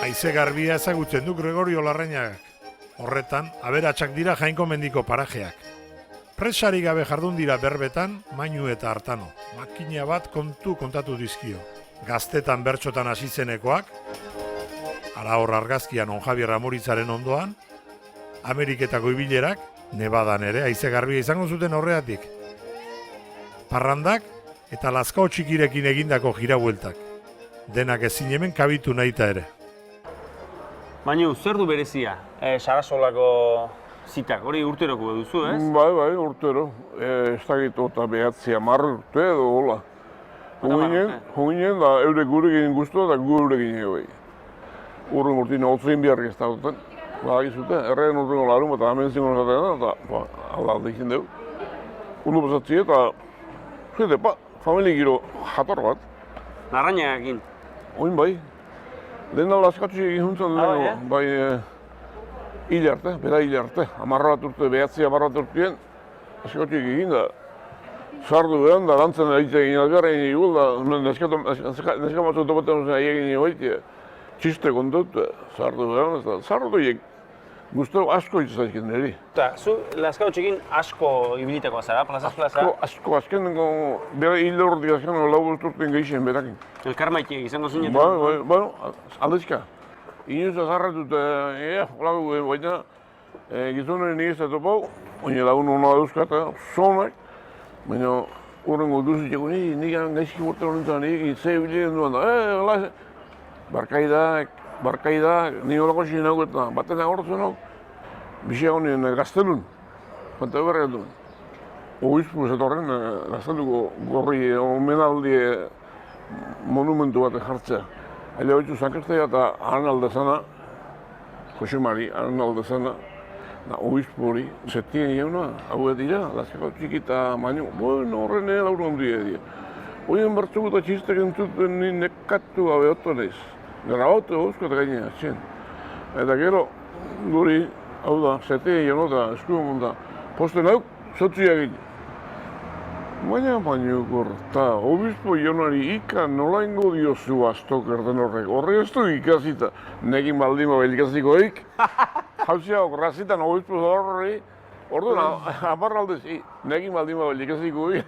Haize garbia ezagutzen du Gregorio Larrañagak. Horretan, aberatsak dira Jainko mendiko parajeak. Presari gabe jardun dira berbetan, Mainu eta Artano. Makina bat kontatu dizkio. Gaztetan bertsotan hasi zenekoak, Arahor argazkian on Javier Amuritzaren ondoan, Ameriketako ibilerak, Nevadan ere haize garbia izango zuten horreatik. Parrandak eta Lazkao txikirekin egindako jirabueltak. Denak ezin hemen kabitu nahita ere. Mainu, zer du berezia? Sarasolako zitak, hori urteroko duzu, ez? Bai, urtero. Ez dakit eta behatzi 10 urte edo hola. Hoginen da eure gurekin guztua eta gu eurekin egoi. Urren urtin holtzein biharrik ez da duten. Bagizute, erren urrengo larun eta hemen zingon zaten da, eta alda izin dugu. Undu pasatzi eta, zede, familia giro jator bat. Larrañagakin? Oin bai. Lehen da laskatxi egin juntzen dugu, bai hil arte, bera hil arte. 10 bat urte, behatzi 10 bat urtien, laskatxi egin da. Sardu behan da, dantzen egiten egin algarra egin egin da, neska matzu topaten egin egin txiste kontut, sardu behan, eta sardu egin guztu asko itzaizkin niri. Eta, zu Lazkao txikin asko ibiliteko zara, plazaz plaza? Asko, azkenengo, bera hil horretik azkenengo 4 urtean gehixen berakin. Elkarmaitiek izango zunetan? Bai, bueno, aldezka. Inoz azarratut, olago baina, gizonen nire ez da topau, oine lagun hona dauzkat, zonak, baina horrengo duziteko nik gaizki urte honetan nik ze bilen duan da, barkaidak, ni holako xin hau eta baten agortzen hau, bizia honien gaztelun, banta berri duen. Oizpu ez etorren gazteluko gorri omenaldi monumentu bat jartzea. Ele hoitu zankestea eta han aldezana, Jose Mari, han aldezana, oizpu hori, zetien jauna, hau dira, Lazkao txiki eta Mainu, bueno, horren lauro handia dira. Oien bertzuko eta txistek entzuten ni nekatu gabe oto nahiz. Grabatu eguzko eta gainen atxen. Eta gero, guri, hau da, zetien jauna eta eskuan da, posten hau, zotziak egin. Baina Mainuko eta obispo jaunari ika nolaingo diozu astok erden horrek. Horre ez du ikasita, nekin baldin babel ikasikoik. Hauzia, grazitan obispo horri, orduan, aparraldez, nekin baldin babel ikasikoik.